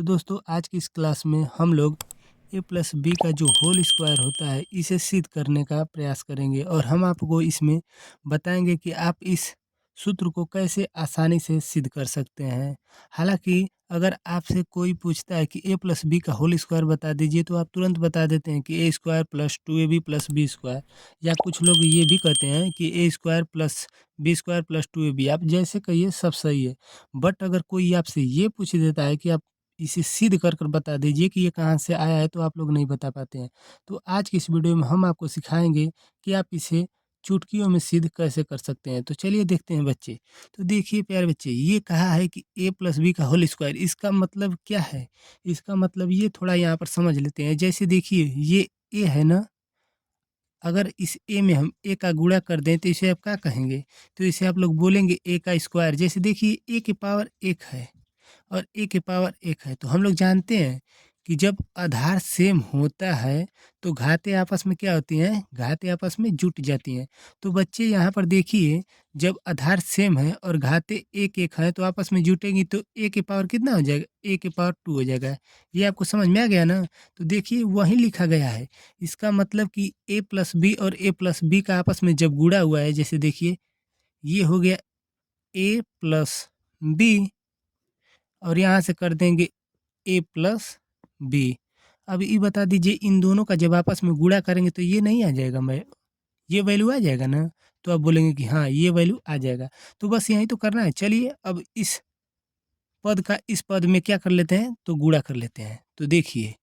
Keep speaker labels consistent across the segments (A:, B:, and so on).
A: दोस्तों आज की इस क्लास में हम लोग a प्लस बी का जो होल स्क्वायर होता है इसे सिद्ध करने का प्रयास करेंगे और हम आपको इसमें बताएंगे कि आप इस सूत्र को कैसे आसानी से सिद्ध कर सकते हैं। हालांकि अगर आपसे कोई पूछता है कि a प्लस बी का होल स्क्वायर बता दीजिए तो आप तुरंत बता देते हैं कि a square plus 2ab plus B square, या कुछ लोग ये भी कहते हैं कि a square plus B square plus 2ab। आप जैसे कहिए सब सही है, बट अगर कोई आपसे ये पूछ देता है कि आप इसे सिद्ध कर कर बता दीजिए कि ये कहाँ से आया है, तो आप लोग नहीं बता पाते हैं। तो आज की इस वीडियो में हम आपको सिखाएंगे कि आप इसे चुटकियों में सिद्ध कैसे कर सकते हैं। तो चलिए देखते हैं बच्चे। तो देखिए प्यारे बच्चे, ये कहा है कि a प्लस बी का होल स्क्वायर, इसका मतलब क्या है? इसका मतलब ये थोड़ा यहाँ पर समझ लेते हैं। जैसे देखिए ये a है ना, अगर इस a में हम a का गुणा कर दें तो इसे आप क्या कहेंगे? तो इसे आप लोग बोलेंगे a का स्क्वायर। जैसे देखिए a की पावर 1 है और a की पावर 1 है, तो हम लोग जानते हैं कि जब आधार सेम होता है तो घातें आपस में क्या होती हैं? घातें आपस में जुट जाती हैं। तो बच्चे यहाँ पर देखिए, जब आधार सेम है और घातें एक एक हैं तो आपस में जुटेंगी तो a की पावर कितना हो जाएगा? a की पावर 2 हो जाएगा। ये आपको समझ में आ गया ना? तो देखिए वही लिखा गया है। इसका मतलब कि a प्लस बी और a प्लस बी का आपस में जब गुणा हुआ है, जैसे देखिए ये हो गया a प्लस बी और यहाँ से कर देंगे a प्लस बी। अब ये बता दीजिए, इन दोनों का जब आपस में गुणा करेंगे तो ये नहीं आ जाएगा, मैं ये वैल्यू आ जाएगा ना? तो आप बोलेंगे कि हाँ ये वैल्यू आ जाएगा। तो बस यही तो करना है। चलिए अब इस पद का इस पद में क्या कर लेते हैं, तो गुणा कर लेते हैं। तो देखिए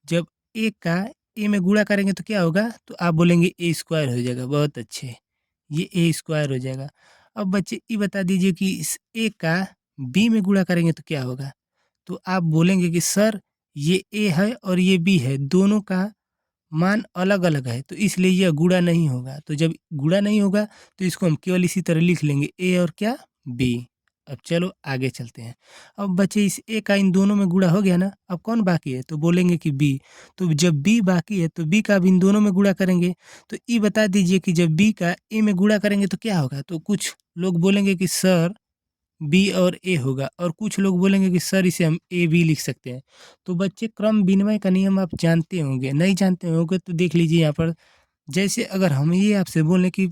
A: जब a का a में गुणा करेंगे तो क्या होगा? तो आप बोलेंगे a स्क्वायर हो जाएगा। बहुत अच्छे, ये a स्क्वायर हो जाएगा। अब बच्चे ये बता दीजिए कि इस a का b में गुणा करेंगे तो क्या होगा? तो आप बोलेंगे कि सर ये a है और ये b है, दोनों का मान अलग-अलग है तो इसलिए यह गुणा नहीं होगा। तो जब गुणा नहीं होगा तो इसको हम केवल इसी तरह लिख लेंगे, a और क्या? b। अब चलो आगे चलते हैं। अब बच्चे इस a का इन दोनों में गुणा हो गया ना, अब कौन बाकी है? तो बोलेंगे कि b। तो जब b बाकी है तो b का भी इन दोनों में गुणा करेंगे। तो ये बता दीजिए कि जब b का a में गुणा करेंगे तो क्या होगा? तो कुछ लोग बोलेंगे कि सर बी और ए होगा, और कुछ लोग बोलेंगे कि सर इसे हम ए बी लिख सकते हैं। तो बच्चे क्रम विनिमय का नियम आप जानते होंगे, नहीं जानते होंगे तो देख लीजिए यहाँ पर। जैसे अगर हम ये आपसे बोलें कि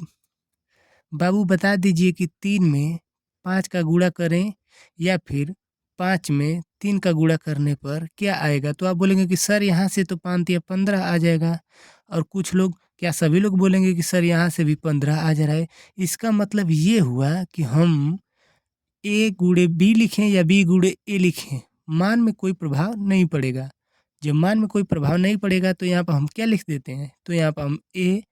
A: बाबू बता दीजिए कि 3 में 5 का गुणा करें या फिर 5 में 3 का गुणा करने पर क्या आएगा? तो आप बोलेंगे कि सर यहाँ से तो 5 या 15 आ जाएगा। और कुछ लोग, क्या सभी लोग बोलेंगे कि सर यहाँ से भी 15 आ जा रहा है। इसका मतलब ये हुआ कि हम ए गुणे बी लिखें या बी गुणे ए लिखें, मान में कोई प्रभाव नहीं पड़ेगा। जब मान में कोई प्रभाव नहीं पड़ेगा तो यहाँ पर हम क्या लिख देते हैं? तो यहाँ पर हम ए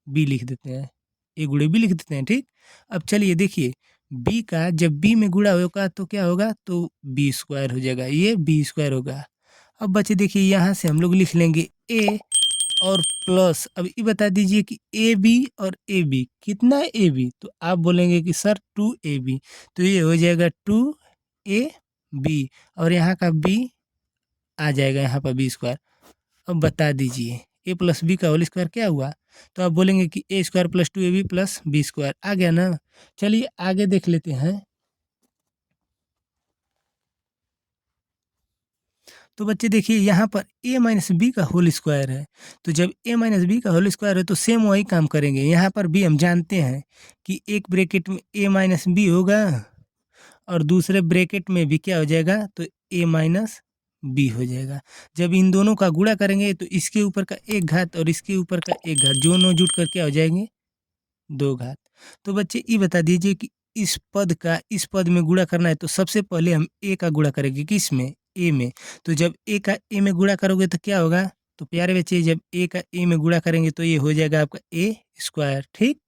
A: बी लिख देते हैं, ए गुणे बी लिख देते हैं, ठीक। अब चलिए देखिए, बी का जब बी में गुणा होगा तो क्या होगा? तो बी स्क्वायर हो जाएगा, ये बी स्क्वायर होगा। अब बच्चे देखिए यहाँ से हम लोग लिख लेंगे ए और प्लस। अब ये बता दीजिए कि ए बी और ए बी कितना है? ए बी, तो आप बोलेंगे कि सर 2ab, तो ये हो जाएगा 2ab और यहाँ का b आ जाएगा यहाँ पर बी स्क्वायर। अब बता दीजिए ए प्लस बी का होल स्क्वायर क्या हुआ? तो आप बोलेंगे कि A square plus 2ab plus B square आ गया ना। चलिए आगे देख लेते हैं। तो बच्चे देखिए यहाँ पर a माइनस बी का होल स्क्वायर है, तो जब a माइनस बी का होल स्क्वायर है तो सेम वही काम करेंगे। यहाँ पर भी हम जानते हैं कि एक ब्रैकेट में a माइनस बी होगा और दूसरे ब्रैकेट में भी क्या हो जाएगा? तो a माइनस बी हो जाएगा। जब इन दोनों का गुणा करेंगे तो इसके ऊपर का एक घात और इसके ऊपर का एक घात, दोनों जुट कर क्या हो जाएंगे? 2 घात। तो बच्चे ये बता दीजिए कि इस पद का इस पद में गुणा करना है तो सबसे पहले हम a का गुणा करेंगे, किस में? a में। तो जब a का a में गुणा करोगे तो क्या होगा? तो प्यारे बच्चे जब a का a में गुणा करेंगे तो ये हो जाएगा आपका a स्क्वायर, ठीक।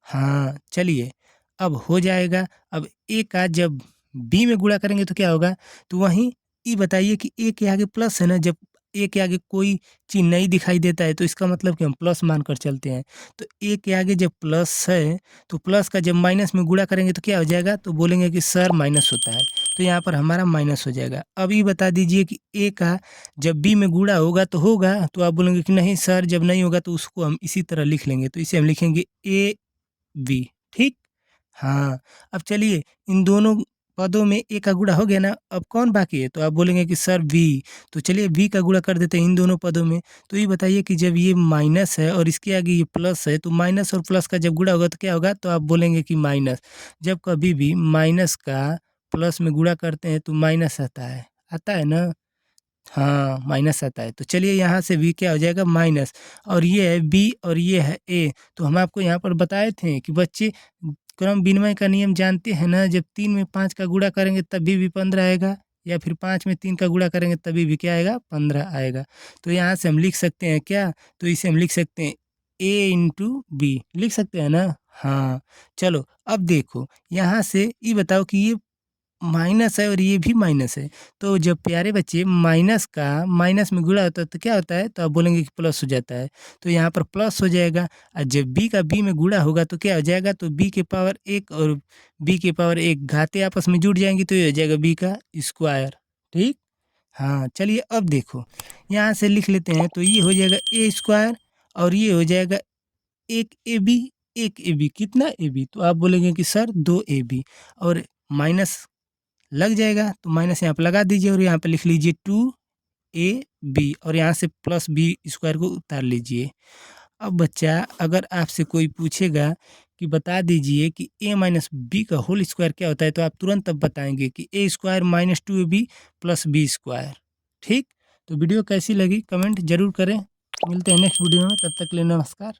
A: हाँ चलिए, अब हो जाएगा। अब a का जब b में गुणा करेंगे तो क्या होगा? तो वहीं ये बताइए कि a के आगे प्लस है ना, जब a के आगे कोई चिन्ह नहीं दिखाई देता है तो इसका मतलब कि हम प्लस मानकर चलते हैं। तो a के आगे जब प्लस है तो प्लस का जब माइनस में गुणा करेंगे तो क्या हो जाएगा? तो बोलेंगे कि सर माइनस होता है, तो यहाँ पर हमारा माइनस हो जाएगा। अब ये बता दीजिए कि a का जब b में गुणा होगा तो होगा, तो आप बोलेंगे कि नहीं सर जब नहीं होगा तो उसको हम इसी तरह लिख लेंगे, तो इसे हम लिखेंगे a बी, ठीक। हाँ, अब चलिए इन दोनों पदों में ए का गुणा हो गया ना, अब कौन बाकी है? तो आप बोलेंगे कि सर बी। तो चलिए बी का गुणा कर देते हैं इन दोनों पदों में। तो ये बताइए कि जब ये माइनस है और इसके आगे ये प्लस है, तो माइनस और प्लस का जब गुणा होगा तो क्या होगा? तो आप बोलेंगे कि माइनस। जब कभी भी माइनस का प्लस में गुणा करते हैं तो माइनस आता है ना? हाँ, माइनस आता है। तो चलिए यहाँ से भी क्या हो जाएगा? माइनस। और ये है बी और ये है ए। तो हम आपको यहाँ पर बताए थे कि बच्चे क्रम विनिमय का नियम जानते हैं ना, जब 3 में 5 का गुणा करेंगे तभी भी 15 आएगा, या फिर 5 में 3 का गुणा करेंगे तभी भी क्या आएगा? 15 आएगा। तो यहाँ से हम लिख सकते हैं क्या? तो इसे हम लिख सकते हैं ए इंटू बी, लिख सकते हैं ना? हाँ, चलो अब देखो यहाँ से ये बताओ कि ये माइनस है और ये भी माइनस है। तो जब प्यारे बच्चे माइनस का माइनस में गुणा होता है तो क्या होता है? तो आप बोलेंगे कि प्लस हो जाता है। तो यहाँ पर प्लस हो जाएगा, और जब बी का बी में गुणा होगा तो क्या हो जाएगा? तो बी के पावर 1 और बी के पावर 1 घातें आपस में जुड़ जाएँगी तो ये हो जाएगा बी का स्क्वायर। ठीक? हाँ, चलिए अब देखो यहाँ से लिख लेते हैं, तो ये हो जाएगा ए स्क्वायर और ये हो जाएगा 1 AB, 1 AB कितना AB? तो आप बोलेंगे कि सर 2 AB, और माइनस लग जाएगा तो माइनस यहाँ पे लगा दीजिए और यहाँ पे लिख लीजिए 2AB, और यहाँ से प्लस बी स्क्वायर को उतार लीजिए। अब बच्चा अगर आपसे कोई पूछेगा कि बता दीजिए कि a माइनस बी का होल स्क्वायर क्या होता है, तो आप तुरंत अब बताएंगे कि A square minus 2ab plus B square. ठीक? तो वीडियो कैसी लगी कमेंट जरूर करें। मिलते हैं नेक्स्ट वीडियो में, तब तक के लिए नमस्कार।